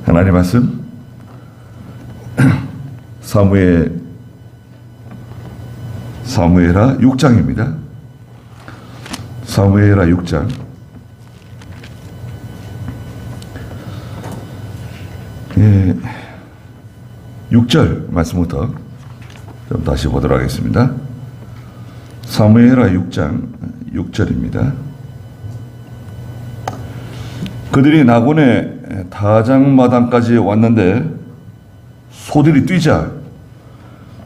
하나님 말씀 사무엘하 6장입니다. 사무엘하 6장 6절 말씀부터 좀 다시 보도록 하겠습니다. 사무엘하 6장 6절입니다. 그들이 나곤의 타작마당까지 왔는데 소들이 뛰자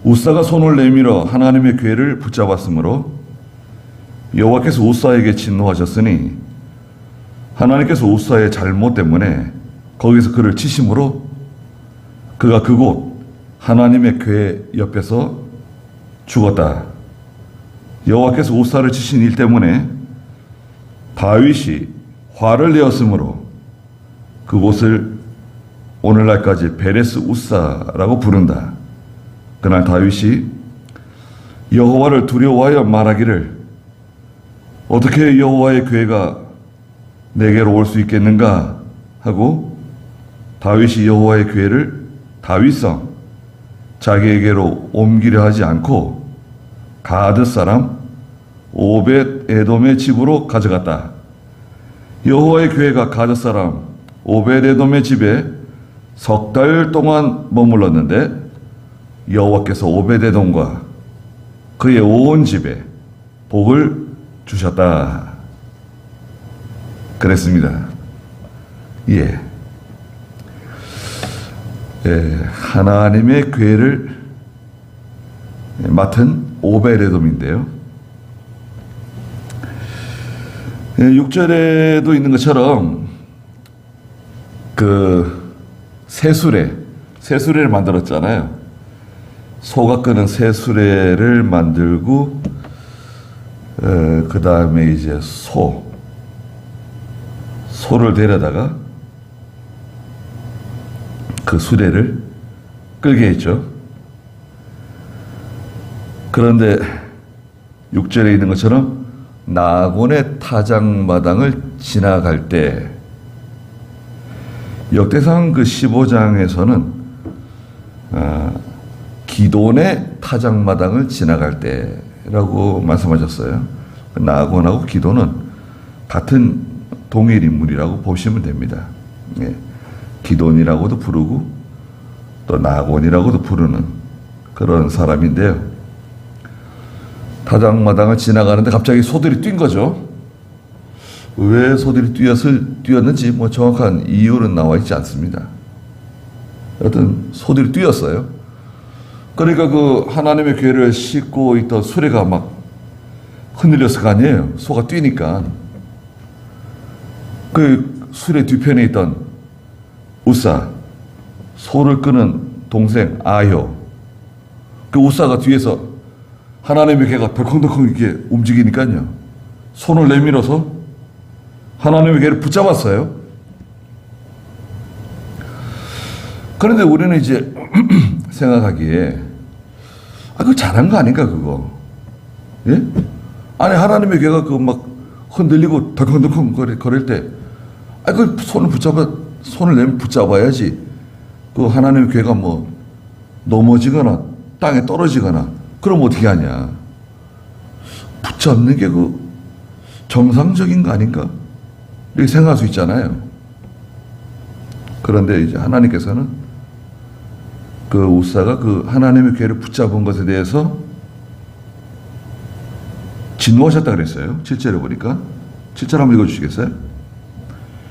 우사가 손을 내밀어 하나님의 궤를 붙잡았으므로 여호와께서 우사에게 진노하셨으니 하나님께서 우사의 잘못 때문에 거기서 그를 치심으로 그가 그곳 하나님의 궤 옆에서 죽었다. 여호와께서 우사를 치신 일 때문에 다윗이 화를 내었으므로 그곳을 오늘날까지 베레스 우사라고 부른다. 그날 다윗이 여호와를 두려워하여 말하기를 어떻게 여호와의 궤가 내게로 올 수 있겠는가 하고 다윗이 여호와의 궤를 다윗성 자기에게로 옮기려 하지 않고 가드 사람 오벳 에돔의 집으로 가져갔다. 여호와의 궤가 가드 사람 오벳 에돔의 집에 석 달 동안 머물렀는데 여호와께서 오벳 에돔과 그의 온 집에 복을 주셨다. 그랬습니다. 하나님의 궤를 맡은 오벳 에돔인데요. 6절에도 있는 것처럼 그 새수레를 만들었잖아요. 소가 끄는 새수레를 만들고 그 다음에 이제 소를 데려다가 그 수레를 끌게 했죠. 그런데 6절에 있는 것처럼 나곤의 타작마당을 지나갈 때 역대상 그 15장에서는 기돈의 타작마당을 지나갈 때라고 말씀하셨어요. 나곤하고 기돈은 같은 동일 인물이라고 보시면 됩니다. 기돈이라고도 부르고 또 나곤이라고도 부르는 그런 사람인데요. 타작마당을 지나가는데 갑자기 소들이 뛴 거죠. 왜 소들이 뛰었는지 정확한 이유는 나와 있지 않습니다. 여튼 소들이 뛰었어요. 그러니까 그 하나님의 궤를 싣고 있던 수레가 막 흔들렸을 거 아니에요. 소가 뛰니까. 그 수레 뒤편에 있던 우사, 소를 끄는 동생 아효, 그 우사가 뒤에서 하나님의 궤가 덜컹덜컹 이렇게 움직이니까요. 손을 내밀어서 하나님의 궤를 붙잡았어요. 그런데 우리는 이제 생각하기에 그거 잘한 거 아닌가 그거? 예? 아니 하나님의 궤가 그 막 흔들리고 덜컹덜컹 거릴 때 그 손을 내밀 붙잡아야지. 그 하나님의 궤가 넘어지거나 땅에 떨어지거나 그럼 어떻게 하냐? 붙잡는 게 그 정상적인 거 아닌가? 이렇게 생각할 수 있잖아요. 그런데 이제 하나님께서는 그 우사가 그 하나님의 궤를 붙잡은 것에 대해서 진노하셨다 그랬어요. 7절에 보니까. 7절 한번 읽어주시겠어요?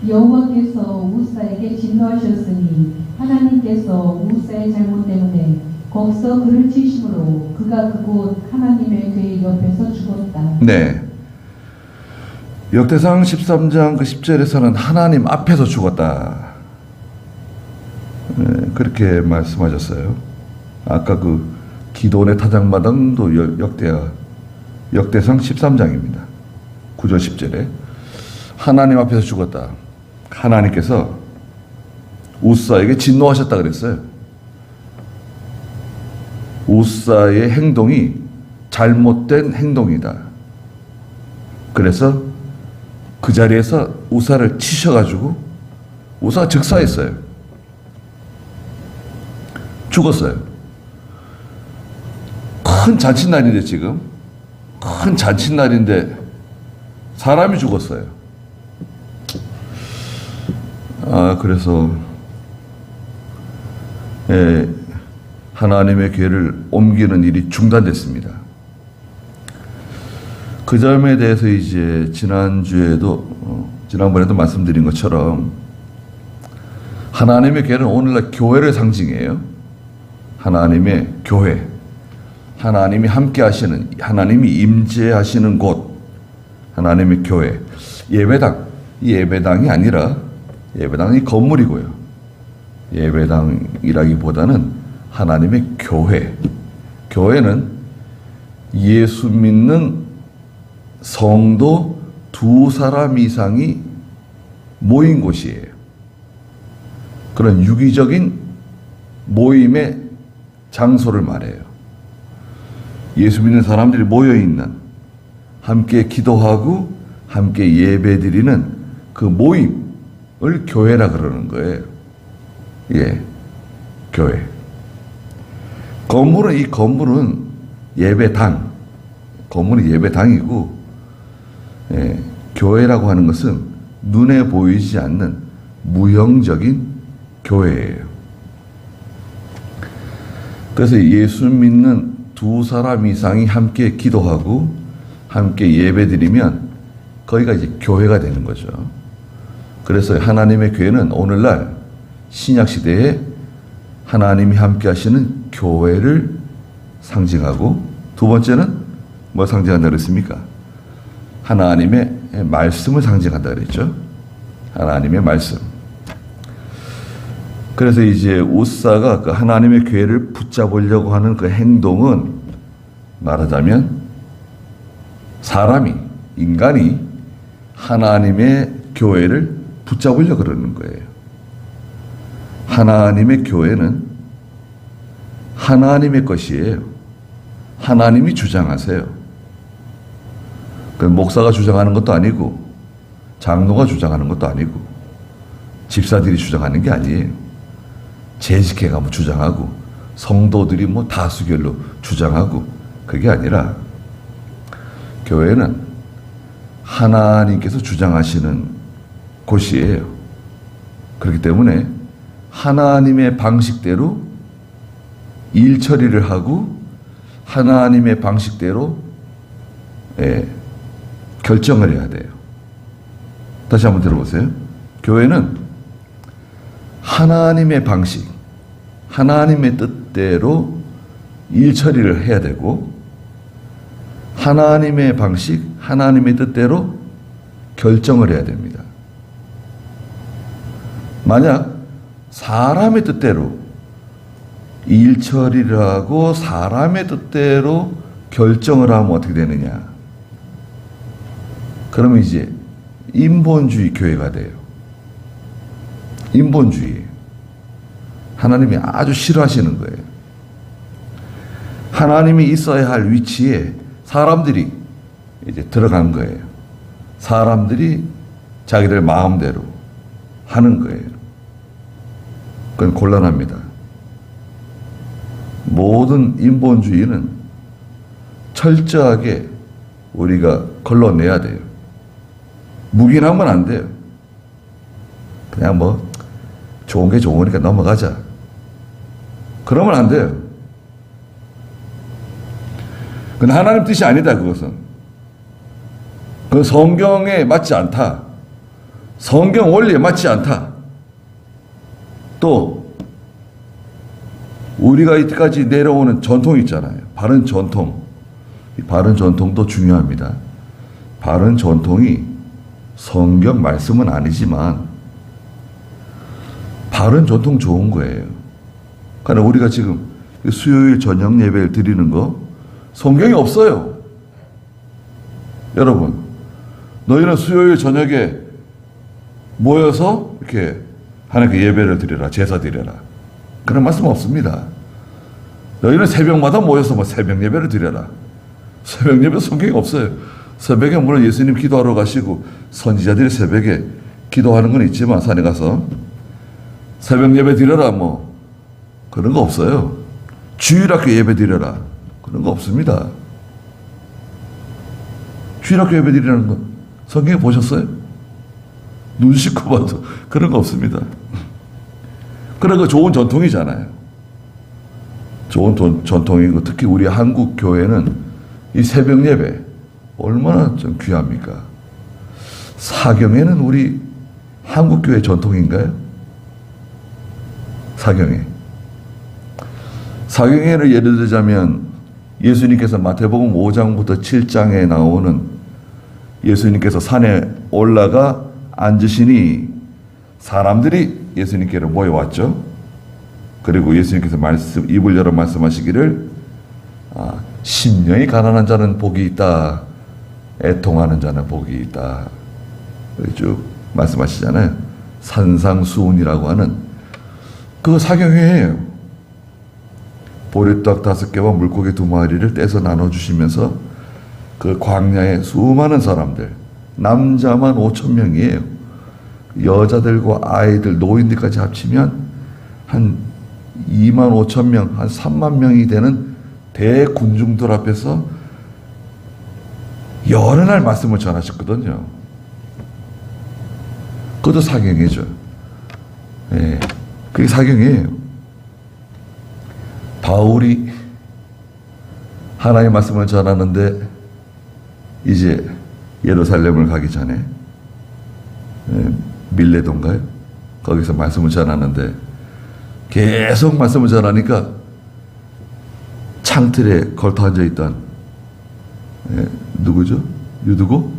여호와께서 우사에게 진노하셨으니 하나님께서 우사의 잘못 때문에 거기서 그를 치심으로 그가 그곳 하나님의 궤 옆에서 죽었다. 네. 역대상 13장 그 10절에서는 하나님 앞에서 죽었다. 그렇게 말씀하셨어요. 아까 그 기돈의 타작마당도 역대상 13장입니다. 9절 10절에 하나님 앞에서 죽었다. 하나님께서 우사에게 진노하셨다 그랬어요. 우사의 행동이 잘못된 행동이다. 그래서 그 자리에서 우사를 치셔가지고 우사가 즉사했어요. 죽었어요. 큰 잔칫날인데 지금 큰 잔칫날인데 사람이 죽었어요. 그래서 하나님의 교회를 옮기는 일이 중단됐습니다. 그 점에 대해서 이제 지난번에도 말씀드린 것처럼 하나님의 교회는 오늘날 교회를 상징해요. 하나님의 교회, 하나님이 함께 하시는, 하나님이 임재하시는 곳, 하나님의 교회, 예배당, 이 예배당이 아니라 예배당이 건물이고요. 예배당이라기보다는 하나님의 교회, 교회는 예수 믿는 성도 두 사람 이상이 모인 곳이에요. 그런 유기적인 모임의 장소를 말해요. 예수 믿는 사람들이 모여있는, 함께 기도하고 함께 예배드리는 그 모임을 교회라 그러는 거예요. 예, 교회. 이 건물은 예배당, 건물은 예배당이고, 교회라고 하는 것은 눈에 보이지 않는 무형적인 교회예요. 그래서 예수 믿는 두 사람 이상이 함께 기도하고 함께 예배드리면 거기가 이제 교회가 되는 거죠. 그래서 하나님의 교회는 오늘날 신약 시대에 하나님이 함께 하시는 교회를 상징하고, 두 번째는 뭘 상징한다 그랬습니까? 하나님의 말씀을 상징한다 그랬죠. 하나님의 말씀. 그래서 이제 우사가 그 하나님의 교회를 붙잡으려고 하는 그 행동은 말하자면 사람이, 인간이 하나님의 교회를 붙잡으려고 그러는 거예요. 하나님의 교회는 하나님의 것이에요. 하나님이 주장하세요. 그 목사가 주장하는 것도 아니고 장로가 주장하는 것도 아니고 집사들이 주장하는 게 아니에요. 재직회가 뭐 주장하고 성도들이 뭐 다수결로 주장하고, 그게 아니라 교회는 하나님께서 주장하시는 곳이에요. 그렇기 때문에 하나님의 방식대로 일 처리를 하고 하나님의 방식대로 결정을 해야 돼요. 다시 한번 들어보세요. 교회는 하나님의 방식, 하나님의 뜻대로 일 처리를 해야 되고, 하나님의 방식, 하나님의 뜻대로 결정을 해야 됩니다. 만약 사람의 뜻대로 일 처리를 하고 사람의 뜻대로 결정을 하면 어떻게 되느냐? 그러면 이제 인본주의 교회가 돼요. 인본주의. 하나님이 아주 싫어하시는 거예요. 하나님이 있어야 할 위치에 사람들이 이제 들어간 거예요. 사람들이 자기들 마음대로 하는 거예요. 그건 곤란합니다. 모든 인본주의는 철저하게 우리가 걸러내야 돼요. 묵인하면 안 돼요. 그냥 뭐 좋은 게 좋으니까 넘어가자. 그러면 안 돼요. 그건 하나님 뜻이 아니다, 그것은. 그건 성경에 맞지 않다. 성경 원리에 맞지 않다. 또 우리가 이때까지 내려오는 전통이 있잖아요. 바른 전통. 이 바른 전통도 중요합니다. 바른 전통이 성경 말씀은 아니지만 바른 전통 좋은 거예요. 그러니까 우리가 지금 수요일 저녁 예배를 드리는 거 성경이 없어요. 여러분, 너희는 수요일 저녁에 모여서 이렇게 하나님께 예배를 드려라, 제사 드려라. 그런 말씀 없습니다. 너희는 새벽마다 모여서 뭐 새벽 예배를 드려라. 새벽 예배 성경이 없어요. 새벽에 물론 예수님 기도하러 가시고 선지자들이 새벽에 기도하는 건 있지만 산에 가서 새벽 예배 드려라 뭐 그런 거 없어요. 주일학교 예배 드려라. 그런 거 없습니다. 주일학교 예배 드리라는 거 성경에 보셨어요? 눈 씻고 봐도 그런 거 없습니다. 그런 거 좋은 전통이잖아요. 좋은 전통이고 특히 우리 한국 교회는 이 새벽 예배 얼마나 좀 귀합니까? 사경회는 우리 한국 교회 전통인가요? 사경회. 사경회를 예를 들자면 예수님께서 마태복음 5장부터 7장에 나오는 예수님께서 산에 올라가 앉으시니 사람들이 예수님께로 모여왔죠. 그리고 예수님께서 입을 열어 말씀하시기를 심령이 가난한 자는 복이 있다. 애통하는 자는 복이 있다. 쭉 말씀하시잖아요. 산상수훈이라고 하는 그 사경회예요. 보리떡 5개와 물고기 2마리를 떼서 나눠주시면서 그 광야에 수많은 사람들, 남자만 5,000명이에요. 여자들과 아이들, 노인들까지 합치면 한 25,000명, 한 3만 명이 되는 대군중들 앞에서 여러 날 말씀을 전하셨거든요. 그것도 사경이죠. 예, 그게 사경이에요. 바울이 하나님의 말씀을 전하는데 이제 예루살렘을 가기 전에 밀레도인가요? 거기서 말씀을 전하는데 계속 말씀을 전하니까 창틀에 걸터 앉아있던 누구죠? 유두고?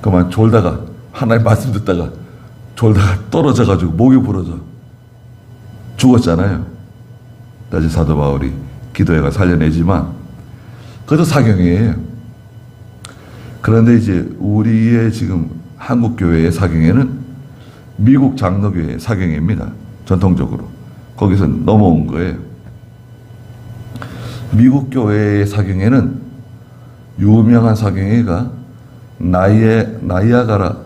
그만 졸다가 하나님 말씀 듣다가 졸다가 떨어져가지고 목이 부러져 죽었잖아요. 다시 사도 바울이 기도해가 살려내지만 그것도 사경이에요. 그런데 이제 우리의 지금 한국 교회의 사경회는 미국 장로교회의 사경회입니다. 전통적으로 거기서 넘어온 거예요. 미국 교회의 사경회는 유명한 사경회가 나이아가라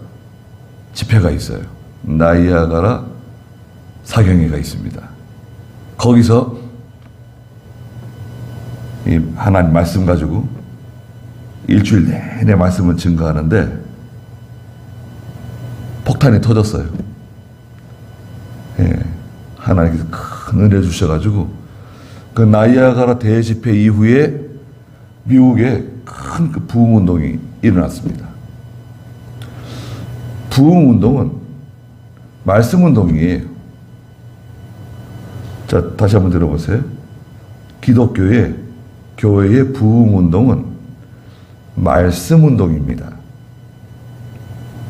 집회가 있어요. 나이아가라 사경회가 있습니다. 거기서 이 하나님 말씀 가지고 일주일 내내 말씀을 증거하는데 폭탄이 터졌어요. 예, 하나님께서 큰 은혜 주셔가지고 그 나이아가라 대집회 이후에 미국에 큰 그 부흥운동이 일어났습니다. 부흥운동은 말씀운동이에요. 자, 다시 한번 들어보세요. 기독교의 교회의 부흥운동은 말씀운동입니다.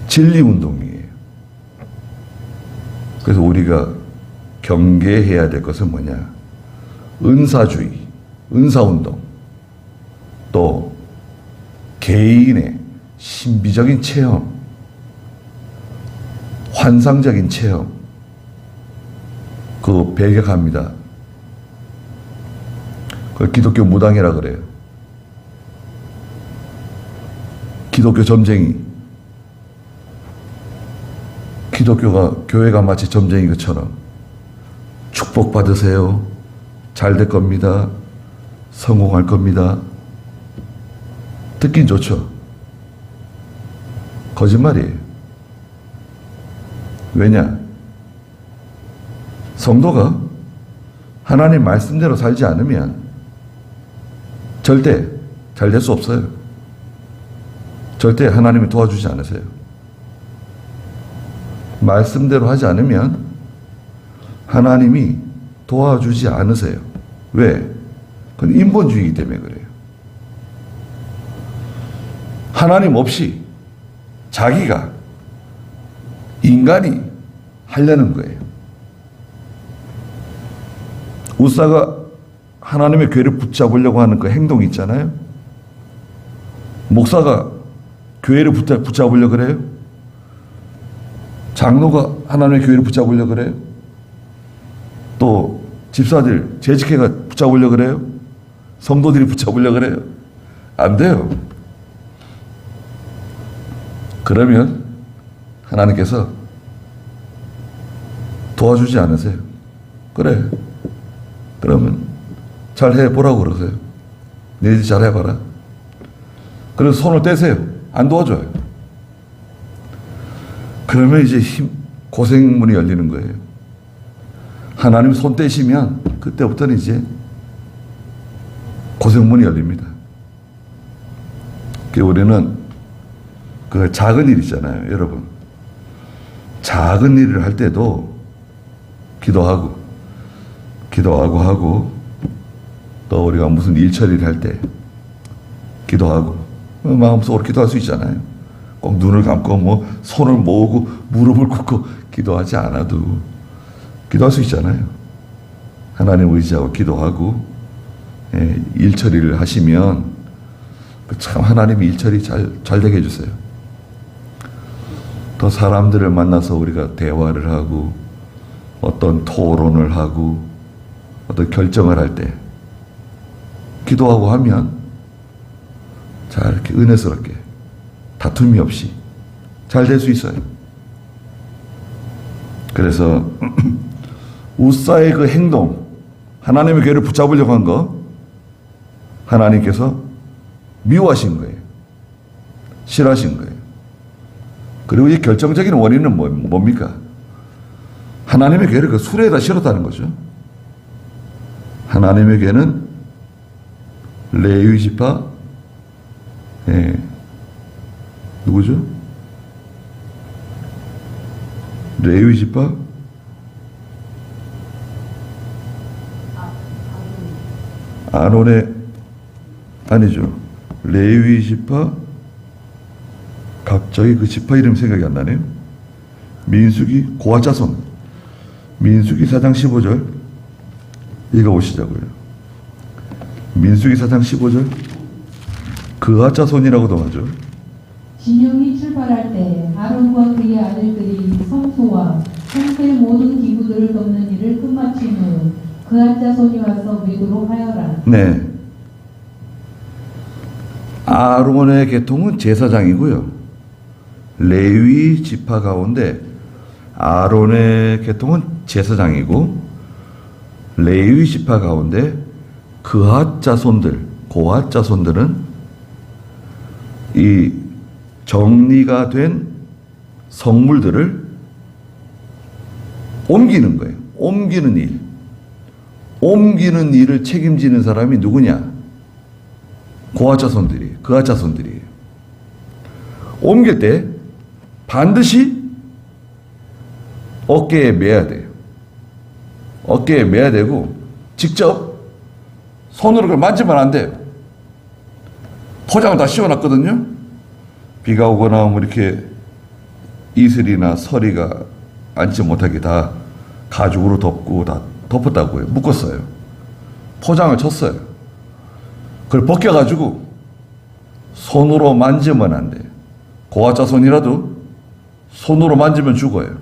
진리운동이에요. 그래서 우리가 경계해야 될 것은 뭐냐? 은사주의, 은사운동, 또 개인의 신비적인 체험, 환상적인 체험, 그거 배격합니다. 그걸 기독교 무당이라 그래요. 기독교 점쟁이. 기독교가, 교회가 마치 점쟁이 것처럼 축복 받으세요. 잘 될 겁니다. 성공할 겁니다. 듣긴 좋죠. 거짓말이에요. 왜냐? 성도가 하나님 말씀대로 살지 않으면 절대 잘 될 수 없어요. 절대 하나님이 도와주지 않으세요. 말씀대로 하지 않으면 하나님이 도와주지 않으세요. 왜? 그건 인본주의이기 때문에 그래요. 하나님 없이 자기가 인간이 하려는 거예요. 우사가 하나님의 교회를 붙잡으려고 하는 그 행동이 있잖아요. 목사가 교회를 붙잡으려고 그래요. 장로가 하나님의 교회를 붙잡으려고 그래요. 또 집사들, 재직회가 붙잡으려고 그래요. 성도들이 붙잡으려고 그래요. 안 돼요. 그러면 하나님께서 도와주지 않으세요. 그래. 그러면 잘 해보라고 그러세요. 너희들 잘 해봐라. 그래서 손을 떼세요. 안 도와줘요. 그러면 이제 고생문이 열리는 거예요. 하나님 손 떼시면 그때부터는 이제 고생문이 열립니다. 우리는 그 작은 일 있잖아요, 여러분. 작은 일을 할 때도 기도하고 하고, 또 우리가 무슨 일 처리를 할 때 기도하고, 마음속으로 기도할 수 있잖아요. 꼭 눈을 감고 뭐 손을 모으고 무릎을 꿇고 기도하지 않아도 기도할 수 있잖아요. 하나님 의지하고 기도하고, 일 처리를 하시면 참 하나님이 일 처리 잘 되게 해주세요. 또 사람들을 만나서 우리가 대화를 하고 어떤 토론을 하고 어떤 결정을 할 때 기도하고 하면 잘 이렇게 은혜스럽게 다툼이 없이 잘 될 수 있어요. 그래서 우사의 그 행동, 하나님의 교회를 붙잡으려고 한 거 하나님께서 미워하신 거예요. 싫어하신 거예요. 그리고 이 결정적인 원인은 뭡니까? 하나님의 교회를 그 수레에다 실었다는 거죠. 하나님의 교회는 레위 지파, 누구죠? 레위 지파, 아론의 아니죠. 레위 지파, 갑자기 그 지파 이름 생각이 안 나네요. 민수기 고아 자손. 민수기 4장 15절 읽어보시자고요. 민수기 4장 15절. 그아 자손이라고도 하죠. 진영이 출발할 때 아론과 그의 아들들이 성소와 성소의 모든 기구들을 돕는 일을 끝마친 후 그아 자손이 와서 외도록 하여라. 네. 아론의 계통은 제사장이고요. 레위 지파 가운데 아론의 계통은 제사장이고, 레위 지파 가운데 그앗 자손들, 고앗 자손들은 이 정리가 된 성물들을 옮기는 거예요. 옮기는 일. 옮기는 일을 책임지는 사람이 누구냐? 고앗 자손들이, 그앗 자손들이에요. 옮길 때 반드시 어깨에 매야 돼요. 어깨에 매야 되고, 직접 손으로 그걸 만지면 안 돼요. 포장을 다 씌워놨거든요. 비가 오거나 뭐 이렇게 이슬이나 서리가 앉지 못하게 다 가죽으로 덮고 다 덮었다고요. 묶었어요. 포장을 쳤어요. 그걸 벗겨가지고 손으로 만지면 안 돼요. 고아 자손이라도 손으로 만지면 죽어요.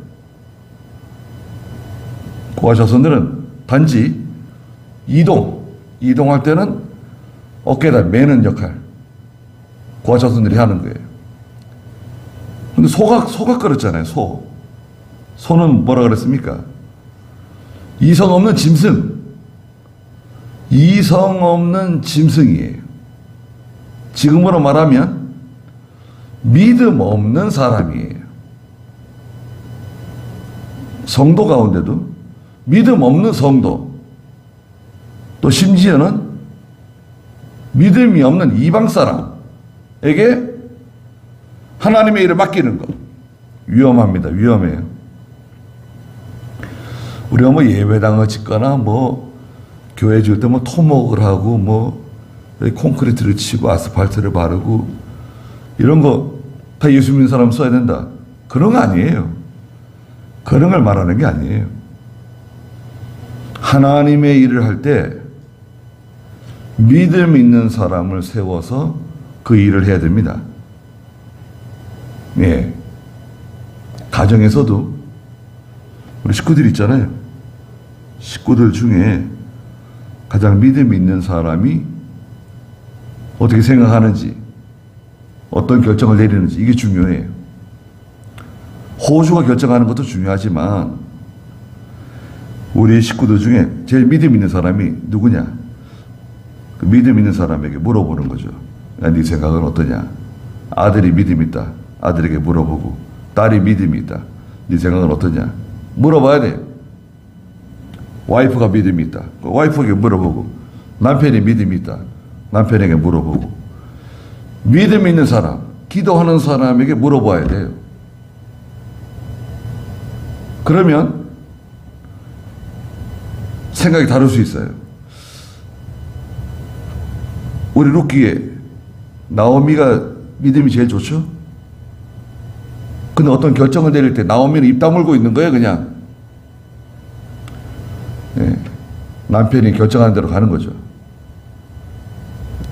고아 자손들은 단지 이동할 때는 어깨에다 매는 역할, 고아 자손들이 하는 거예요. 근데 소가 그렇잖아요. 소는 뭐라 그랬습니까? 이성 없는 짐승. 이성 없는 짐승이에요. 지금으로 말하면 믿음 없는 사람이에요. 성도 가운데도 믿음 없는 성도, 또 심지어는 믿음이 없는 이방 사람에게 하나님의 일을 맡기는 것, 위험합니다. 위험해요. 우리가 뭐 예배당을 짓거나 뭐 교회 지을 때 뭐 토목을 하고 뭐 콘크리트를 치고 아스팔트를 바르고 이런 거 다 예수 믿는 사람 써야 된다. 그런 거 아니에요. 그런 걸 말하는 게 아니에요. 하나님의 일을 할 때 믿음 있는 사람을 세워서 그 일을 해야 됩니다. 예. 가정에서도 우리 식구들 있잖아요. 식구들 중에 가장 믿음 있는 사람이 어떻게 생각하는지, 어떤 결정을 내리는지, 이게 중요해요. 호주가 결정하는 것도 중요하지만 우리 식구들 중에 제일 믿음 있는 사람이 누구냐? 그 믿음 있는 사람에게 물어보는 거죠. 야, 네 생각은 어떠냐? 아들이 믿음 있다. 아들에게 물어보고, 딸이 믿음이 있다. 네 생각은 어떠냐? 물어봐야 돼요. 와이프가 믿음이 있다. 그 와이프에게 물어보고, 남편이 믿음이 있다. 남편에게 물어보고, 믿음 있는 사람, 기도하는 사람에게 물어봐야 돼요. 그러면 생각이 다를 수 있어요. 우리 룻기에 나오미가 믿음이 제일 좋죠? 근데 어떤 결정을 내릴 때 나오미는 입 다물고 있는 거예요, 그냥. 네. 남편이 결정하는 대로 가는 거죠.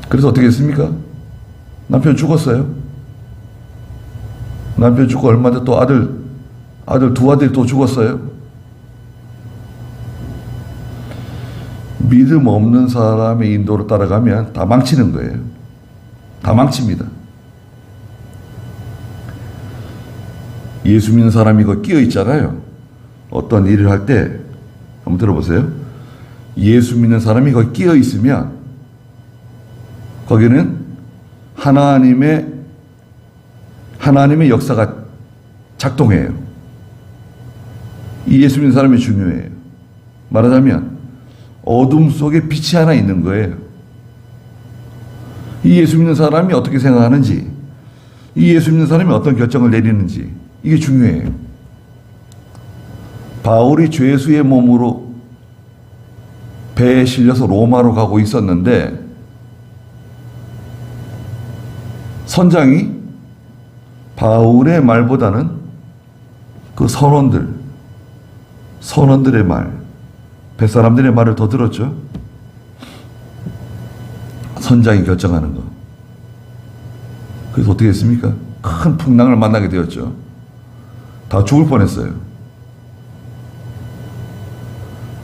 그래서 어떻게 했습니까? 남편 죽었어요. 남편 죽고 얼마 전에 또 두 아들이 또 죽었어요. 믿음 없는 사람의 인도로 따라가면 다 망치는 거예요. 다 망칩니다. 예수 믿는 사람이 거기 끼어 있잖아요. 어떤 일을 할 때 한번 들어보세요. 예수 믿는 사람이 거기 끼어 있으면 거기는 하나님의 역사가 작동해요. 이 예수 믿는 사람이 중요해요. 말하자면 어둠 속에 빛이 하나 있는 거예요. 이 예수 믿는 사람이 어떻게 생각하는지, 이 예수 믿는 사람이 어떤 결정을 내리는지, 이게 중요해요. 바울이 죄수의 몸으로 배에 실려서 로마로 가고 있었는데 선장이 바울의 말보다는 그 선원들의 말, 뱃사람들의 말을 더 들었죠. 선장이 결정하는 거. 그래서 어떻게 했습니까? 큰 풍랑을 만나게 되었죠. 다 죽을 뻔했어요.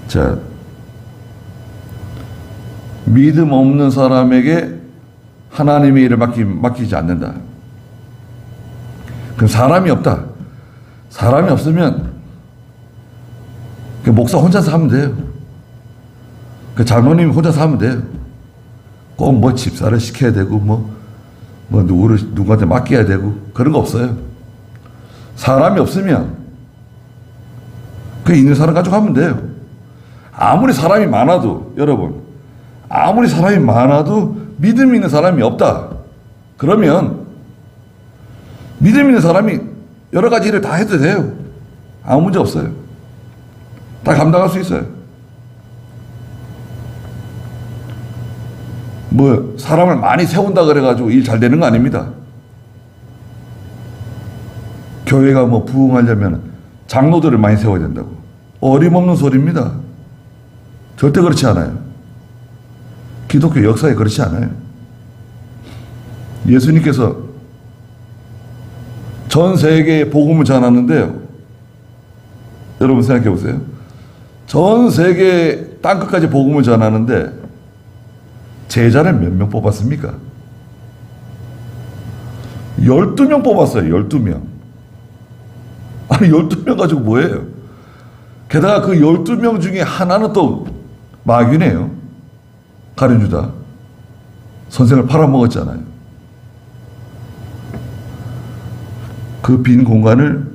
자, 믿음 없는 사람에게 하나님의 일을 맡기지 않는다. 그럼 사람이 없다. 사람이 없으면 그 목사 혼자서 하면 돼요. 그 장로님이 혼자서 하면 돼요. 꼭 뭐 집사를 시켜야 되고 누구한테 맡겨야 되고 그런 거 없어요. 사람이 없으면 그 있는 사람 가지고 하면 돼요. 아무리 사람이 많아도 여러분, 아무리 사람이 많아도 믿음 있는 사람이 없다. 그러면 믿음 있는 사람이 여러 가지 일을 다 해도 돼요. 아무 문제 없어요. 다 감당할 수 있어요. 뭐 사람을 많이 세운다 그래가지고 일 잘 되는 거 아닙니다. 교회가 뭐 부흥하려면 장로들을 많이 세워야 된다고. 어림없는 소리입니다. 절대 그렇지 않아요. 기독교 역사에 그렇지 않아요. 예수님께서 전 세계에 복음을 전하는데요. 여러분 생각해 보세요. 전 세계 땅끝까지 복음을 전하는데 제자를 몇 명 뽑았습니까? 12명 뽑았어요. 12명. 아니 12명 가지고 뭐예요? 게다가 그 12명 중에 하나는 또 마귀네요. 가룟유다. 선생을 팔아먹었잖아요. 그 빈 공간을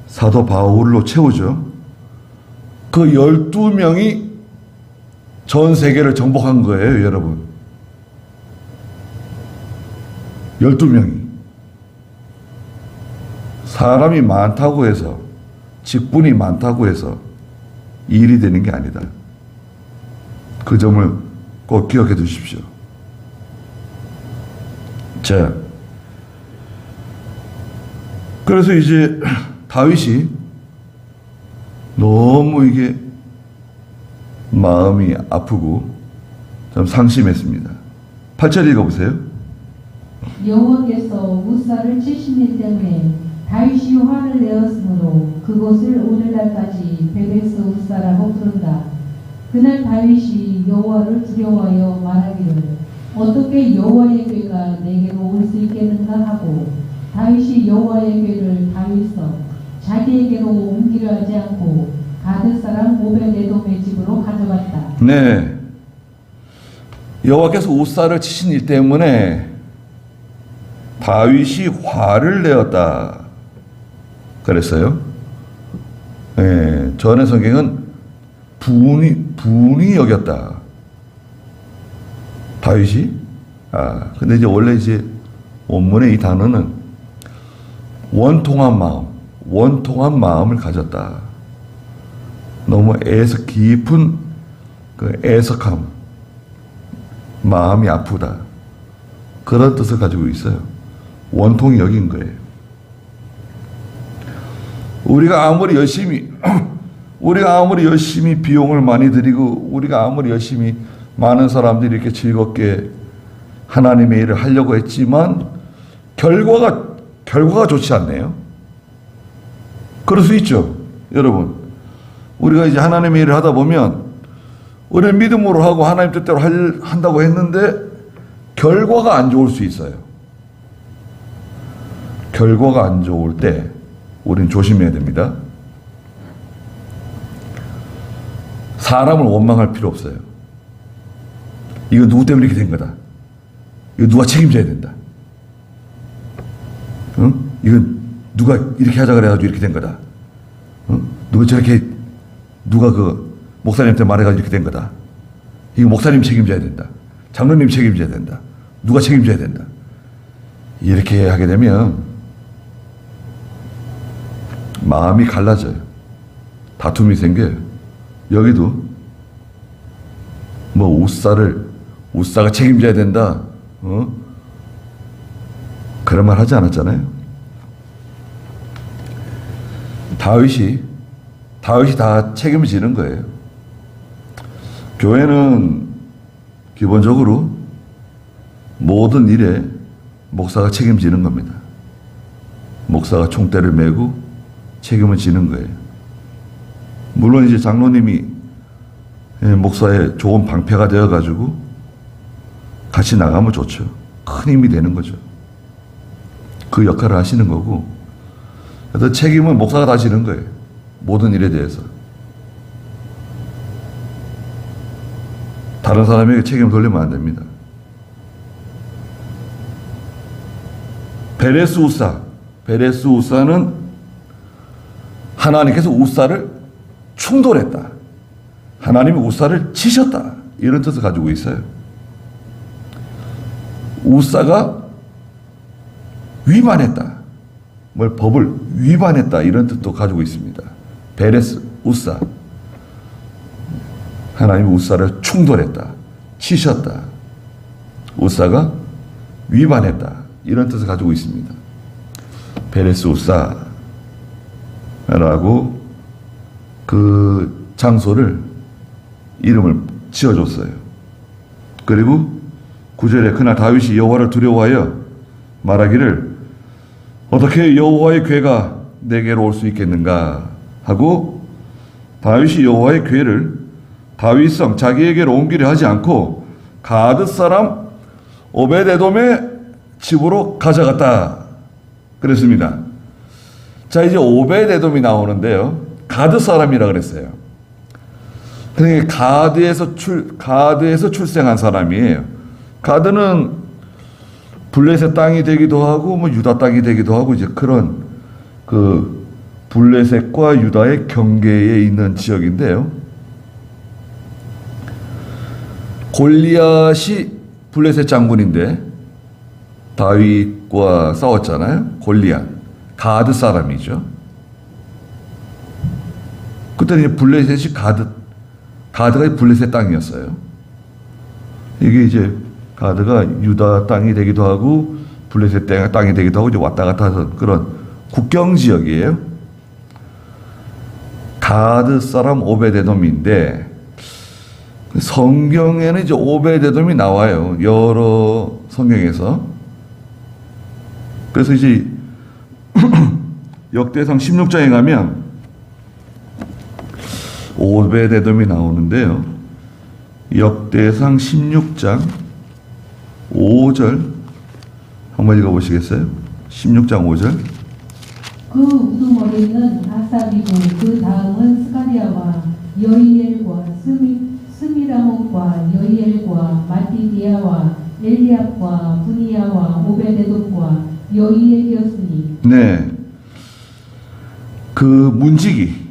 사도 바울로 채우죠. 그 12명이 전 세계를 정복한 거예요, 여러분. 12명이. 사람이 많다고 해서, 직분이 많다고 해서 일이 되는 게 아니다. 그 점을 꼭 기억해 두십시오. 자, 그래서 이제 다윗이 너무 이게 마음이 아프고 좀 상심했습니다. 8절 읽어보세요. 여호와께서 우사를 70일 때문에 다윗이 화를 내었으므로 그곳을 오늘날까지 베베스 우사라고 부른다. 그날 다윗이 여호와를 두려워하여 말하기를 어떻게 여호와의 궤가 내게로 올 수 있겠는가 하고 다윗이 여호와의 궤를 다윗성 자기에게로 옮기려 하지 않고 가드 사람 우사로 가져갔다. 네. 여호와께서 우사를 치신 일 때문에 다윗이 화를 내었다 그랬어요. 네. 전의 성경은 분이 여겼다. 다윗이. 근데 이제 원래 이제 원문의 이 단어는 원통한 마음을 가졌다. 너무 깊은 그 애석함, 마음이 아프다. 그런 뜻을 가지고 있어요. 원통이 여긴 거예요. 우리가 아무리 열심히 비용을 많이 들이고, 우리가 아무리 열심히 많은 사람들이 이렇게 즐겁게 하나님의 일을 하려고 했지만, 결과가 좋지 않네요. 그럴 수 있죠, 여러분. 우리가 이제 하나님의 일을 하다 보면, 우리는 믿음으로 하고 하나님 뜻대로 한다고 했는데, 결과가 안 좋을 수 있어요. 결과가 안 좋을 때, 우리는 조심해야 됩니다. 사람을 원망할 필요 없어요. 이거 누구 때문에 이렇게 된 거다. 이거 누가 책임져야 된다. 응? 이건 누가 이렇게 하자 그래가지고 이렇게 된 거다. 응? 누가 그 목사님한테 말해가지고 이렇게 된 거다. 이거 목사님 책임져야 된다. 장로님 책임져야 된다. 누가 책임져야 된다. 이렇게 하게 되면 마음이 갈라져요. 다툼이 생겨요. 여기도 뭐 우사가 책임져야 된다. 그런 말 하지 않았잖아요. 다윗이 다 책임을 지는 거예요. 교회는 기본적으로 모든 일에 목사가 책임지는 겁니다. 목사가 총대를 메고 책임을 지는 거예요. 물론 이제 장로님이 목사의 좋은 방패가 되어가지고 같이 나가면 좋죠. 큰 힘이 되는 거죠. 그 역할을 하시는 거고, 그래서 책임은 목사가 다 지는 거예요. 모든 일에 대해서. 다른 사람에게 책임을 돌리면 안 됩니다. 베레스 우사는 하나님께서 우사를 충돌했다. 하나님이 우사를 치셨다. 이런 뜻을 가지고 있어요. 우사가 위반했다. 법을 위반했다. 이런 뜻도 가지고 있습니다. 베레스 우사. 하나님이 우사를 충돌했다. 치셨다. 우사가 위반했다. 이런 뜻을 가지고 있습니다. 베레스 우사라고 그 장소를 이름을 지어줬어요. 그리고 9절에 그날 다윗이 여호와를 두려워하여 말하기를 어떻게 여호와의 궤가 내게로 올 수 있겠는가 하고 다윗이 여호와의 궤를 다윗성 자기에게로 옮기려 하지 않고 가드 사람 오베데돔의 집으로 가져갔다 그랬습니다. 자, 이제 오베데돔이 나오는데요. 가드 사람이라 그랬어요. 그러니까 가드에서 출생한 사람이에요. 가드는 블레셋 땅이 되기도 하고 뭐 유다 땅이 되기도 하고 이제 그런 그 블레셋과 유다의 경계에 있는 지역인데요. 골리앗이 블레셋 장군인데 다윗과 싸웠잖아요. 골리앗. 가드 사람이죠. 그때는 이제 블레셋이 가드가 블레셋 땅이었어요. 이게 이제 가드가 유다 땅이 되기도 하고 블레셋 땅이 되기도 하고 이제 왔다 갔다 하던 그런 국경 지역이에요. 가드 사람 오베데돔인데 성경에는 이제 오베데돔이 나와요. 여러 성경에서. 그래서 이제 역대상 16장에 가면 오베데돔이 나오는데요. 역대상 16장 5절 한번 읽어보시겠어요? 16장 5절. 그 우두머리는 아삽이고 그 다음은 스가리아와 여이엘과 스미라몬과 여이엘과 마티디아와 엘리압과 분이야와 오베데돔과 여이엘이었으니 네. 그 문지기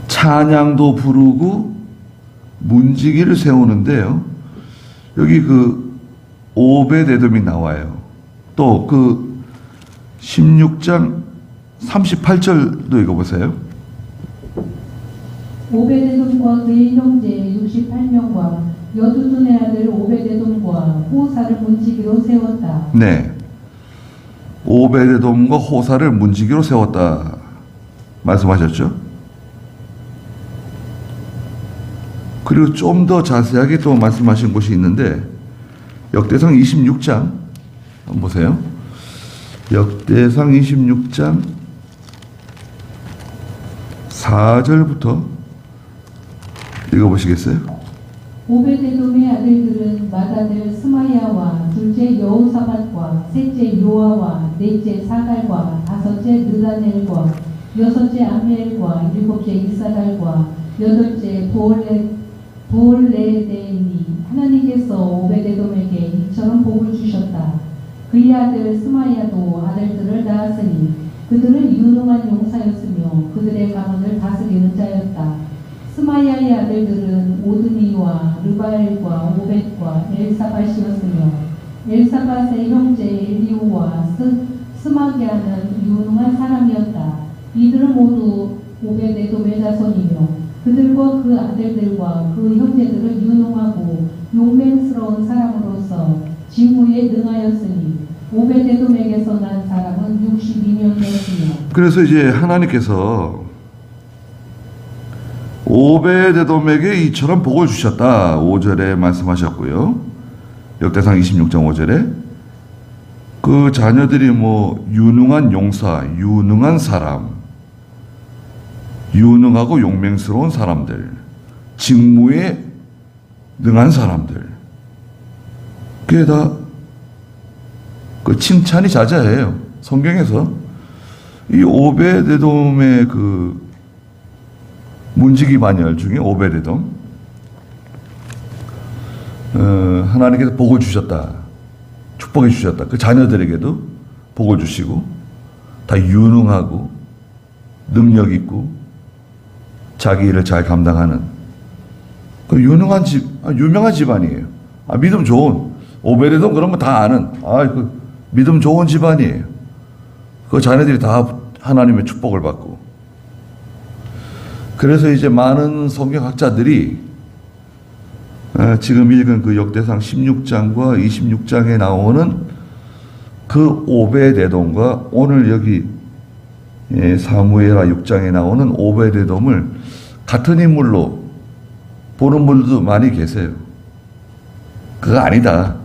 찬양도 부르고 문지기를 세우는데요. 여기 그 오베데돔이 나와요. 또 그 16장 38절도 읽어보세요. 오베데돔과 그의 형제 68명과 여두둔의 아들 오베데돔과 호사를 문지기로 세웠다. 네. 오베데돔과 호사를 문지기로 세웠다 말씀하셨죠. 그리고 좀 더 자세하게 또 말씀하신 곳이 있는데 역대상 26장 한번 보세요. 역대상 26장 4절부터 읽어보시겠어요? 오베데돔의 아들들은 맏아들 스마야와 둘째 여호사밧과 셋째 요아와 넷째 사갈과 다섯째 느다넬과 여섯째 암미엘과 일곱째 이사갈과 여덟째 보올레데이니 하나님께서 오베데돔에게 이처럼 복을 주셨다. 그의 아들 스마야도 아들들을 낳았으니 그들은 유능한 용사였으며 그들의 가문을 다스리는 자였다. 스마야의 아들들은 오드니와 르바엘과 오벳과 엘사밧이었으며 엘사밧의 형제 엘리오와 스마기아는 유능한 사람이었다. 이들은 모두 오베데돔의 자손이며 그들과 그 아들들과 그 형제들은 유능하고 용맹스러운 사람으로서 직무에 능하였으니 오베데돔에게서 난 사람은 62명이었으며 그래서 이제 하나님께서 오베데돔에게 이처럼 복을 주셨다 5절에 말씀하셨고요. 역대상 26장 5절에 그 자녀들이 뭐 유능한 용사, 유능한 사람, 유능하고 용맹스러운 사람들, 직무에 능한 사람들, 그게 다 그 칭찬이 자자해요. 성경에서 이 오베데돔의 그 문지기 반열 중에 오베데돔 하나님께서 복을 주셨다, 축복해 주셨다. 그 자녀들에게도 복을 주시고 다 유능하고 능력 있고 자기 일을 잘 감당하는 그 유능한 유명한 집안이에요. 믿음 좋은 오베데돔 그런 거 다 아는 그 믿음 좋은 집안이에요. 그 자녀들이 다 하나님의 축복을 받고. 그래서 이제 많은 성경학자들이 지금 읽은 그 역대상 16장과 26장에 나오는 그 오베데돔과 오늘 여기 사무엘하 6장에 나오는 오베데돔을 같은 인물로 보는 분들도 많이 계세요. 그거 아니다.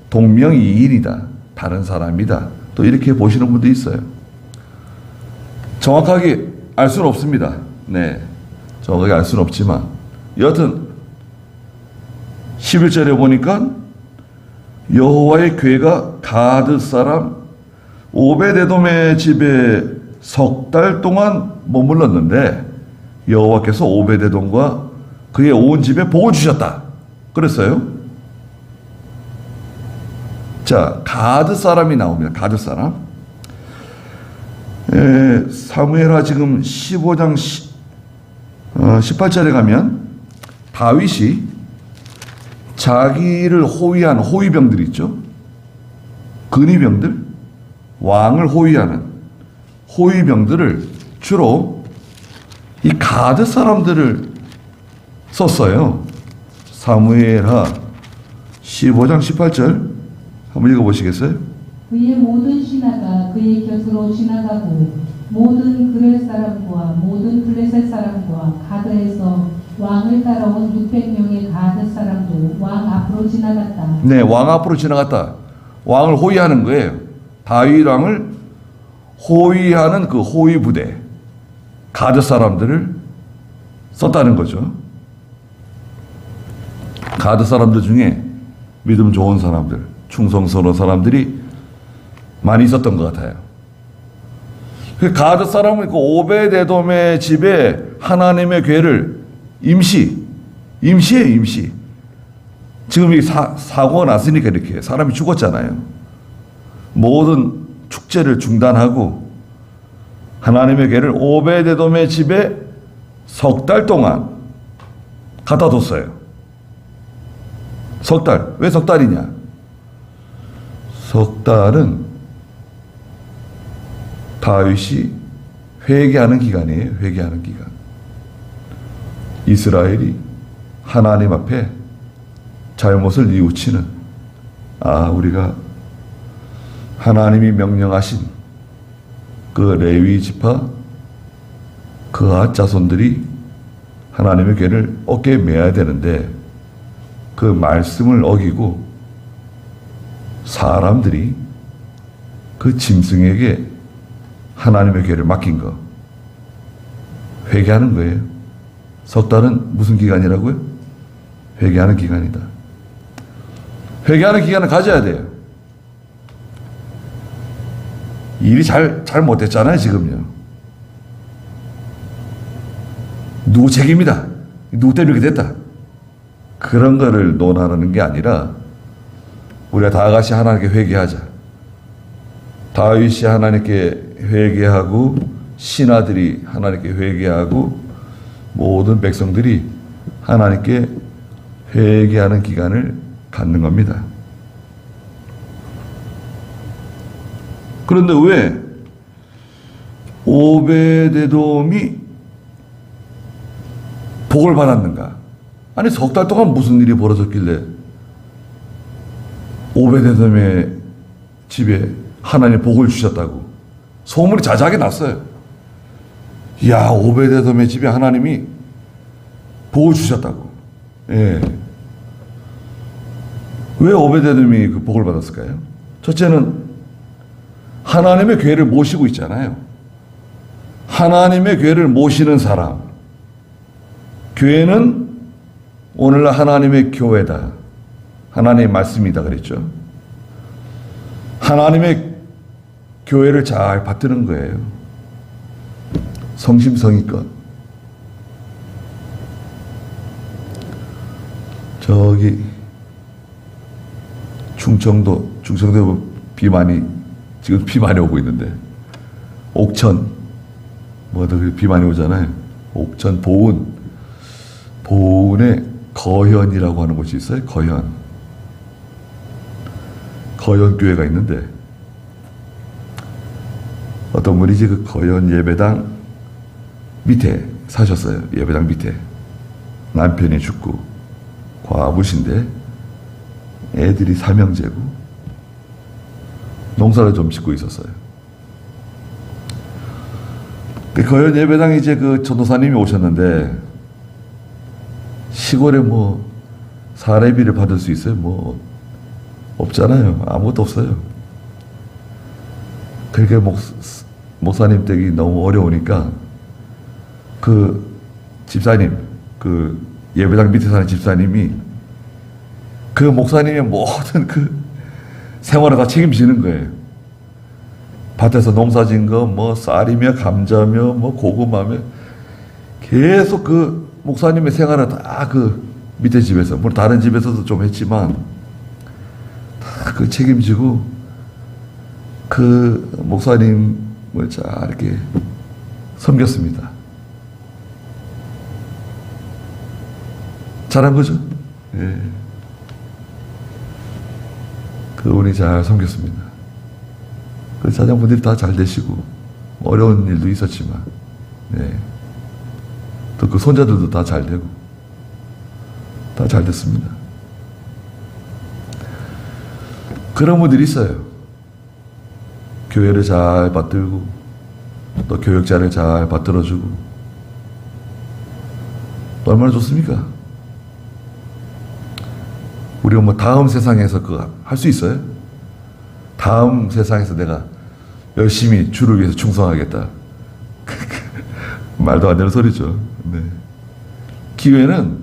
동명이인이다. 다른 사람이다. 또 이렇게 보시는 분도 있어요. 정확하게 알 수는 없습니다. 네, 정확하게 알 수는 없지만 여하튼 11절에 보니까 여호와의 궤가 가드 사람 오베데돔의 집에 석 달 동안 머물렀는데 여호와께서 오베데돔과 그의 온 집에 복을 주셨다 그랬어요. 자, 가드 사람이 나옵니다. 가드 사람. 사무엘하 지금 15장 18절에 가면 다윗이 자기를 호위한 호위병들 있죠. 근위병들, 왕을 호위하는 호위병들을 주로 이 가드 사람들을 썼어요. 사무엘하 15장 18절 한번 읽어보시겠어요? 그의 모든 신하가 그의 곁으로 지나가고 모든 그렛 사람과 모든 블레셋 사람과 가드에서 왕을 따라온 600명의 가드 사람도 왕 앞으로 지나갔다. 네, 왕 앞으로 지나갔다. 왕을 호위하는 거예요. 다윗 왕을 호위하는 그 호위 부대, 가드 사람들을 썼다는 거죠. 가드 사람들 중에 믿음 좋은 사람들, 충성스러운 사람들이 많이 있었던 것 같아요. 그 가드 사람은 그 오베데돔의 집에 하나님의 궤를 임시예요, 임시. 지금 이 사고가 났으니까 이렇게 사람이 죽었잖아요. 모든 축제를 중단하고 하나님의 괴를 오베데돔의 집에 석 달 동안 갖다 뒀어요. 석 달. 왜 석 달이냐? 석 달은 다윗이 회개하는 기간이에요. 회개하는 기간. 이스라엘이 하나님 앞에 잘못을 뉘우치는, 우리가 하나님이 명령하신 그 레위 지파 그앗 자손들이 하나님의 괴를 어깨에 메야 되는데 그 말씀을 어기고 사람들이 그 짐승에게 하나님의 괴를 맡긴 거 회개하는 거예요. 석 달은 무슨 기간이라고요? 회개하는 기간이다. 회개하는 기간을 가져야 돼요. 일이 잘 못됐잖아요, 지금요. 누구 책임이다. 누구 때문에 이렇게 됐다. 그런 거를 논하는 게 아니라 우리가 다 같이 하나님께 회개하자. 다윗이 하나님께 회개하고 신하들이 하나님께 회개하고 모든 백성들이 하나님께 회개하는 기간을 갖는 겁니다. 그런데 왜 오베데돔이 복을 받았는가? 아니 석 달 동안 무슨 일이 벌어졌길래 오베데돔의 집에 하나님 복을 주셨다고 소문이 자자하게 났어요. 야, 오베데돔의 집에 하나님이 복을 주셨다고. 예. 왜 오베데돔이 그 복을 받았을까요? 첫째는 하나님의 괴를 모시고 있잖아요. 하나님의 괴를 모시는 사람. 교회는 오늘날 하나님의 교회다. 하나님의 말씀이다 그랬죠. 하나님의 교회를 잘 받드는 거예요. 성심성의껏. 저기 충청도 지금 비 많이 오고 있는데 옥천 비 많이 오잖아요. 옥천 보은에 거현이라고 하는 곳이 있어요. 거현 교회가 있는데 어떤 분이 그 거현 예배당 밑에 사셨어요. 예배당 밑에 남편이 죽고 과부신데 애들이 삼형제고 농사를 좀 짓고 있었어요. 그 거현 예배당에 이제 그 전도사님이 오셨는데 시골에 사례비를 받을 수 있어요? 없잖아요. 아무것도 없어요. 그러니까 목사님 댁이 너무 어려우니까 그 집사님, 그 예배당 밑에 사는 집사님이 그 목사님의 모든 그 생활을 다 책임지는 거예요. 밭에서 농사진 거, 쌀이며 감자며, 고구마며 계속 그 목사님의 생활을 다 그 밑에 집에서, 물론 다른 집에서도 좀 했지만 다 그 책임지고 그 목사님을 잘 이렇게 섬겼습니다. 잘한 거죠? 예. 그분이 잘 섬겼습니다. 그 자녀분들이 다 잘 되시고 어려운 일도 있었지만, 네. 또 그 손자들도 다 잘 되고 다 잘 됐습니다. 그런 분들이 있어요. 교회를 잘 받들고 또 교역자를 잘 받들어주고 얼마나 좋습니까? 우리가 다음 세상에서 그거 할 수 있어요? 다음 세상에서 내가 열심히 주를 위해서 충성하겠다. 말도 안 되는 소리죠. 네. 기회는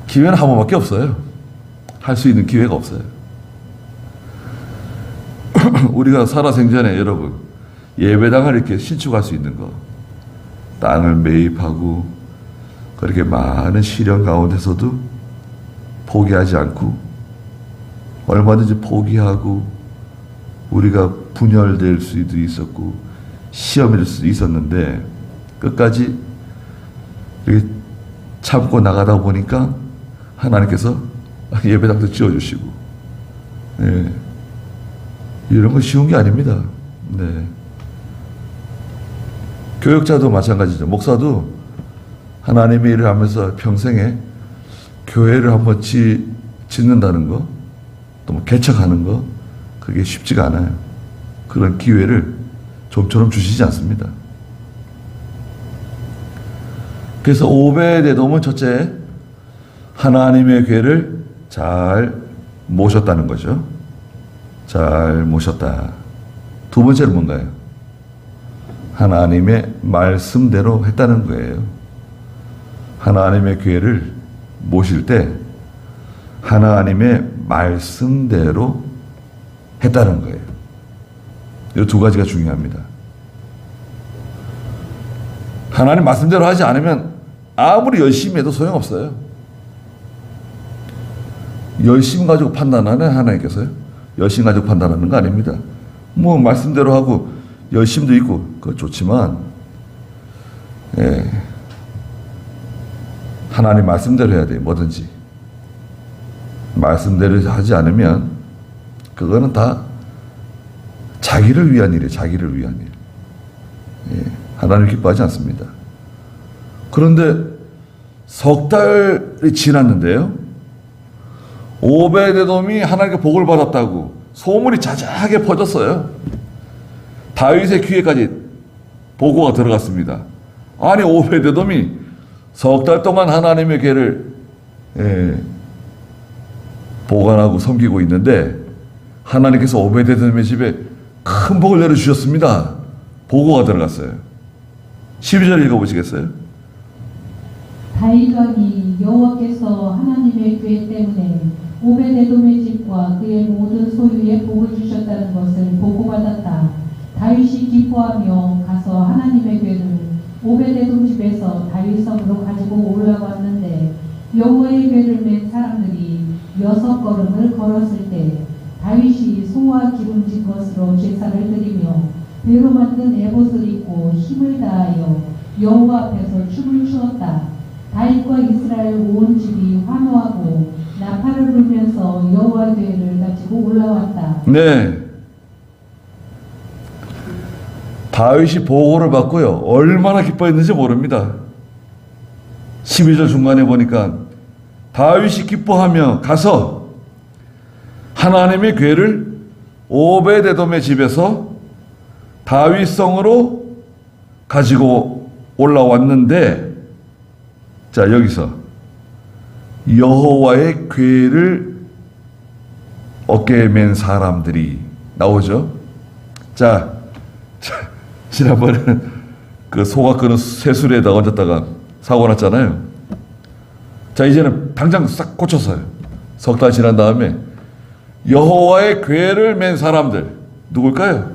한 번밖에 없어요. 할 수 있는 기회가 없어요. 우리가 살아생전에 여러분 예배당을 이렇게 신축할 수 있는 거, 땅을 매입하고 그렇게 많은 시련 가운데서도 포기하지 않고 얼마든지 포기하고 우리가 분열될 수도 있었고 시험일 수도 있었는데 끝까지 이렇게 참고 나가다 보니까 하나님께서 예배당도 지어주시고, 예, 이런 거 쉬운 게 아닙니다. 네. 교역자도 마찬가지죠. 목사도 하나님의 일을 하면서 평생에 교회를 한번 짓는다는 거, 또 뭐 개척하는 거, 그게 쉽지가 않아요. 그런 기회를 좀처럼 주시지 않습니다. 그래서 오베데돔은 첫째, 하나님의 교회를 잘 모셨다는 거죠. 잘 모셨다. 두 번째는 뭔가요? 하나님의 말씀대로 했다는 거예요. 하나님의 교회를 모실 때 하나님의 말씀대로 했다는 거예요. 이 두 가지가 중요합니다. 하나님 말씀대로 하지 않으면 아무리 열심히 해도 소용없어요. 열심 가지고 판단하는 하나님께서요? 열심 가지고 판단하는 거 아닙니다. 뭐 말씀대로 하고 열심도 있고 그거 좋지만, 예, 하나님 말씀대로 해야 돼요. 뭐든지 말씀대로 하지 않으면 그거는 다 자기를 위한 일이에요. 자기를 위한 일. 예, 하나님 기뻐하지 않습니다. 그런데 석 달이 지났는데요, 오베데돔이 하나님께 복을 받았다고 소문이 자자하게 퍼졌어요. 다윗의 귀에까지 보고가 들어갔습니다. 아니, 오베데돔이 석 달 동안 하나님의 궤를, 예, 보관하고 섬기고 있는데 하나님께서 오베데돔의 집에 큰 복을 내려주셨습니다. 보고가 들어갔어요. 12절 읽어보시겠어요? 다윗 왕이 여호와께서 하나님의 교회 때문에 오베데돔의 집과 그의 모든 소유에 복을 주셨다는 것을 보고받았다. 다윗이 기뻐하며 가서 하나님의 궤를 오베데돔 집에서 다윗 성으로 가지고 올라왔는데 여호와의 궤를 맨 사람들이 6걸음을 걸었을 때 다윗이 소와 기름진 것으로 제사를 드리며 배로 만든 에봇을 입고 힘을 다하여 여호와 앞에서 춤을 추었다. 다윗과 이스라엘 온 집이 환호하고 나팔을 불면서 여호와 궤를 가지고 올라왔다. 네. 다윗이 보고를 받고요, 얼마나 기뻐했는지 모릅니다. 12절 중간에 보니까 다윗이 기뻐하며 가서 하나님의 궤를 오베데돔의 집에서 다윗성으로 가지고 올라왔는데, 자, 여기서 여호와의 궤를 어깨에 맨 사람들이 나오죠. 자, 지난번에는 그 소가 끄는 새술에다 얹었다가 사고 났잖아요. 자, 이제는 당장 싹 고쳤어요. 석 달 지난 다음에 여호와의 궤를 맨 사람들, 누굴까요?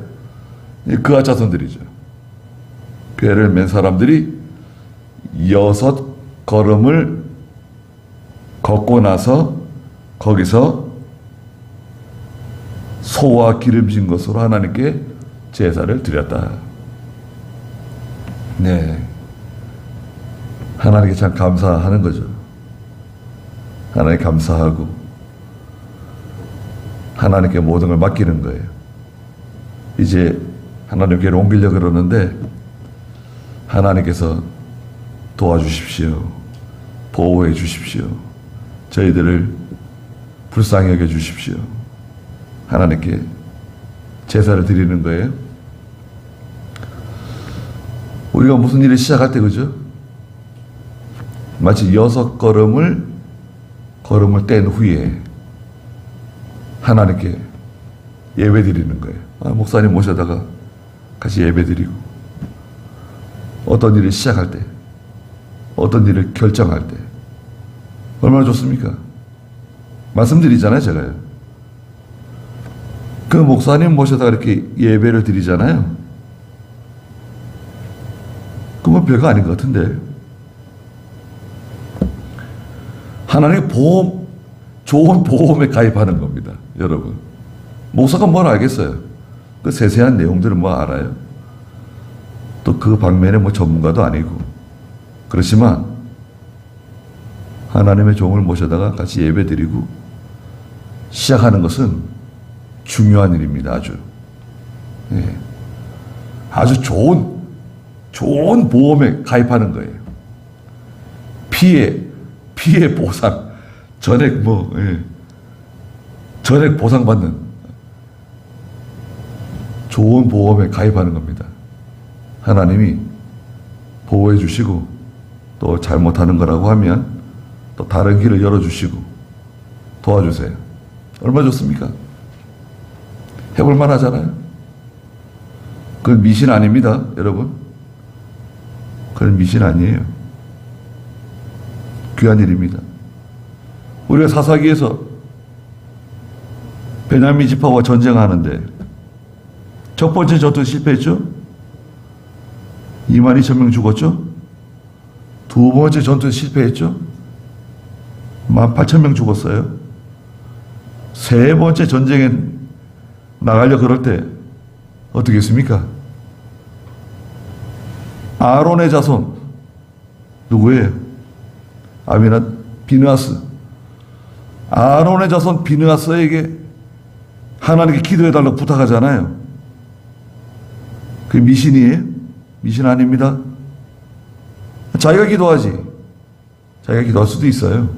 그아 자손들이죠. 궤를 맨 사람들이 6걸음을 걷고 나서 거기서 소와 기름진 것으로 하나님께 제사를 드렸다. 네, 하나님께 참 감사하는 거죠. 하나님 감사하고 하나님께 모든 걸 맡기는 거예요. 이제 하나님께로 옮기려고 그러는데 하나님께서 도와주십시오. 보호해 주십시오. 저희들을 불쌍히 여겨 주십시오. 하나님께 제사를 드리는 거예요. 우리가 무슨 일을 시작할 때, 그죠? 마치 6걸음을 뗀 후에 하나님께 예배 드리는 거예요. 목사님 모셔다가 같이 예배 드리고, 어떤 일을 시작할 때, 어떤 일을 결정할 때 얼마나 좋습니까? 말씀드리잖아요, 제가요. 그 목사님 모셔다가 이렇게 예배를 드리잖아요. 그건 별거 아닌 것 같은데, 하나님의 보험, 좋은 보험에 가입하는 겁니다. 여러분. 목사가 뭘 알겠어요? 그 세세한 내용들은 뭐 알아요? 또 그 방면에 뭐 전문가도 아니고. 그렇지만 하나님의 종을 모셔다가 같이 예배 드리고 시작하는 것은 중요한 일입니다. 아주. 예. 아주 좋은 보험에 가입하는 거예요. 피해 보상, 전액 전액 보상받는 좋은 보험에 가입하는 겁니다. 하나님이 보호해 주시고 또 잘못하는 거라고 하면 또 다른 길을 열어주시고 도와주세요. 얼마나 좋습니까? 해볼 만하잖아요. 그건 미신 아닙니다, 여러분. 그건 미신 아니에요. 귀한 일입니다. 우리가 사사기에서 베냐민 지파와 전쟁하는데 첫 번째 전투 실패했죠? 22,000명 죽었죠? 두 번째 전투 실패했죠? 18,000명 죽었어요. 세 번째 전쟁에 나가려 그럴 때 어떻게 했습니까? 아론의 자손 누구예요? 비느하스. 아론의 자손 비느하스에게 하나님께 기도해달라고 부탁하잖아요. 그게 미신이에요? 미신 아닙니다. 자기가 기도하지. 자기가 기도할 수도 있어요.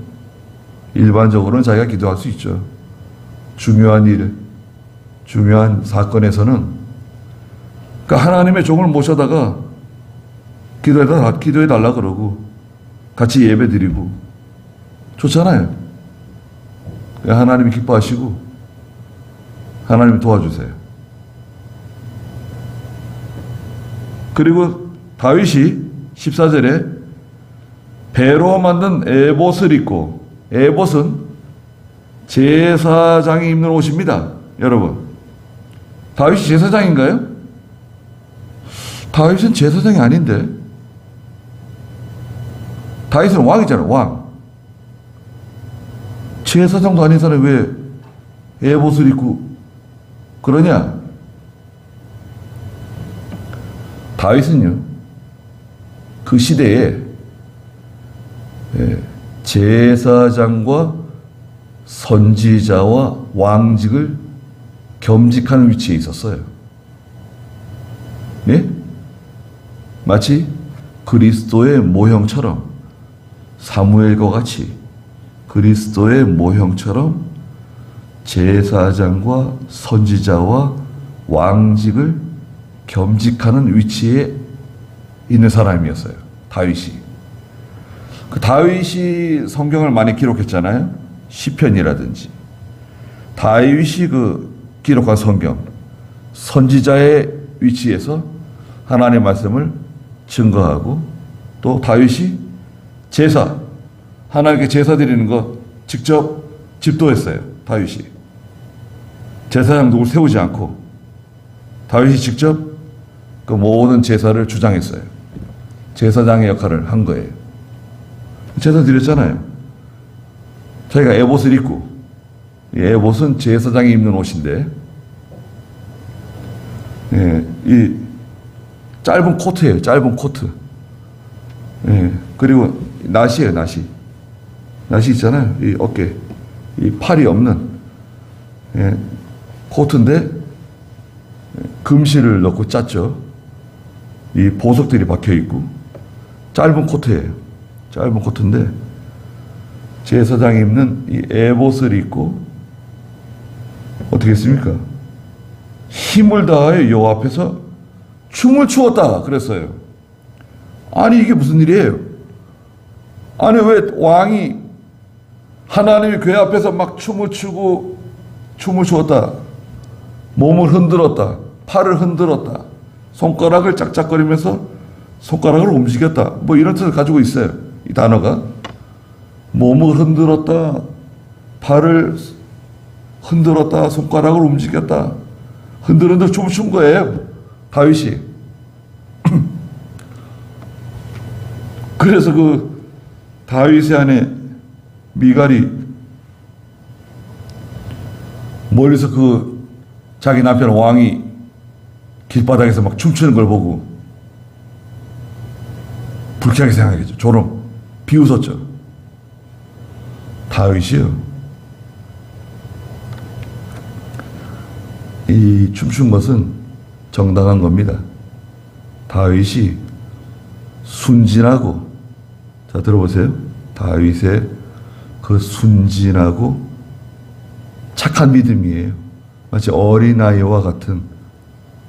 일반적으로는 자기가 기도할 수 있죠. 중요한 일, 중요한 사건에서는 그러니까 하나님의 종을 모셔다가 기도해달라 그러고 같이 예배 드리고 좋잖아요. 하나님이 기뻐하시고 하나님이 도와주세요. 그리고 다윗이 14절에 배로 만든 에봇을 입고, 에봇은 제사장이 입는 옷입니다. 여러분, 다윗이 제사장인가요? 다윗은 제사장이 아닌데, 다윗은 왕이잖아요. 왕. 제사장도 아닌 사람이 왜 에봇을 입고 그러냐? 다윗은요, 그 시대에 제사장과 선지자와 왕직을 겸직하는 위치에 있었어요. 예? 마치 그리스도의 모형처럼, 사무엘과 같이 그리스도의 모형처럼 제사장과 선지자와 왕직을 겸직하는 위치에 있는 사람이었어요. 다윗이. 그 다윗이 성경을 많이 기록했잖아요. 시편이라든지. 다윗이 그 기록한 성경, 선지자의 위치에서 하나님의 말씀을 증거하고, 또 다윗이 제사, 하나님께 제사 드리는 거 직접 집도했어요. 다윗이. 제사장 누굴 세우지 않고 다윗이 직접 그 모든 제사를 주장했어요. 제사장의 역할을 한 거예요. 제사 드렸잖아요. 자기가 에봇을 입고, 이 에봇은 제사장이 입는 옷인데, 이 짧은 코트예요. 짧은 코트. 그리고 나시예요. 나시. 나시 있잖아요. 이 어깨, 이 팔이 없는 코트인데 금실을 넣고 짰죠. 이 보석들이 박혀 있고 짧은 코트예요. 짧은 코트인데 제사장이 입는 이 에봇을 입고 어떻게 했습니까? 힘을 다하여 여호와 앞에서 춤을 추었다 그랬어요. 아니 이게 무슨 일이에요? 아니 왜 왕이 하나님의 궤 앞에서 막 춤을 추고 춤을 추었다, 몸을 흔들었다, 팔을 흔들었다, 손가락을 짝짝거리면서 손가락을 움직였다, 뭐 이런 뜻을 가지고 있어요. 이 단어가 몸을 흔들었다, 팔을 흔들었다, 손가락을 움직였다, 흔들흔들 춤을 춘 거예요, 다윗이. 그래서 그 다윗의 안에 미갈이 멀리서 그 자기 남편 왕이 길바닥에서 막 춤추는 걸 보고 불쾌하게 생각했죠. 조롱, 비웃었죠. 다윗이요. 이 춤춘 것은 정당한 겁니다. 다윗이 순진하고, 자 들어보세요. 다윗의 그 순진하고 착한 믿음이에요. 마치 어린아이와 같은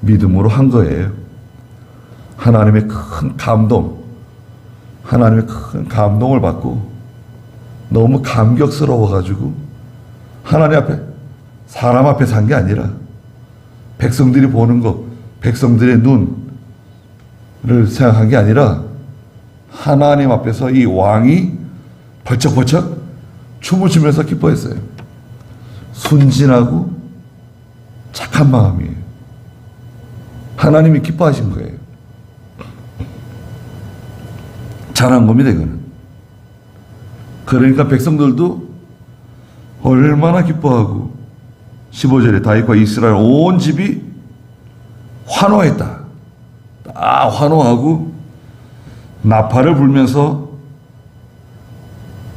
믿음으로 한 거예요. 하나님의 큰 감동, 하나님의 큰 감동을 받고 너무 감격스러워가지고 하나님 앞에, 사람 앞에 산 게 아니라 백성들이 보는 거, 백성들의 눈을 생각한 게 아니라 하나님 앞에서 이 왕이 벌쩍벌쩍 춤을 추면서 기뻐했어요. 순진하고 착한 마음이에요. 하나님이 기뻐하신 거예요. 잘한 겁니다, 이거는. 그러니까 백성들도 얼마나 기뻐하고 15절에 다윗과 이스라엘 온 집이 환호했다. 다 환호하고 나팔을 불면서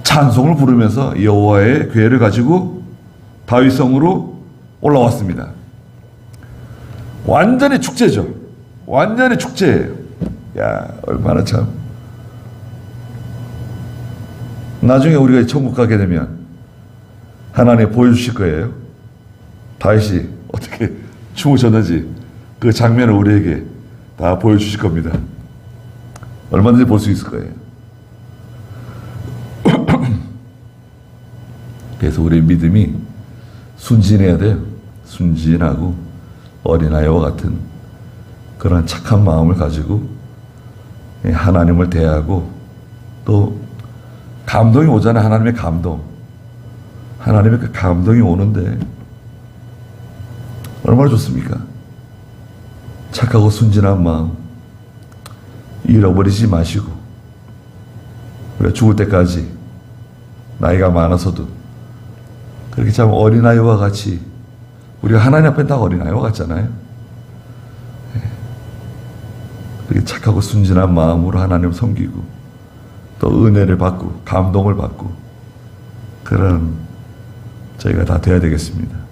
찬송을 부르면서 여호와의 궤를 가지고 다윗성으로 올라왔습니다. 완전히 축제죠. 완전히 축제예요. 야, 얼마나 참. 나중에 우리가 천국 가게 되면 하나님 보여주실 거예요. 다윗이 어떻게 춤을 췄는지 그 장면을 우리에게 다 보여주실 겁니다. 얼마든지 볼 수 있을 거예요. 그래서 우리의 믿음이 순진해야 돼요. 순진하고 어린아이와 같은 그런 착한 마음을 가지고 하나님을 대하고, 또 감동이 오잖아요. 하나님의 감동. 하나님의 그 감동이 오는데 얼마나 좋습니까? 착하고 순진한 마음 잃어버리지 마시고, 우리가 죽을 때까지 나이가 많아서도 그렇게 참 어린아이와 같이, 우리가 하나님 앞에 다 어린아이와 같잖아요. 그렇게 착하고 순진한 마음으로 하나님을 섬기고 또 은혜를 받고 감동을 받고, 그런 저희가 다 돼야 되겠습니다.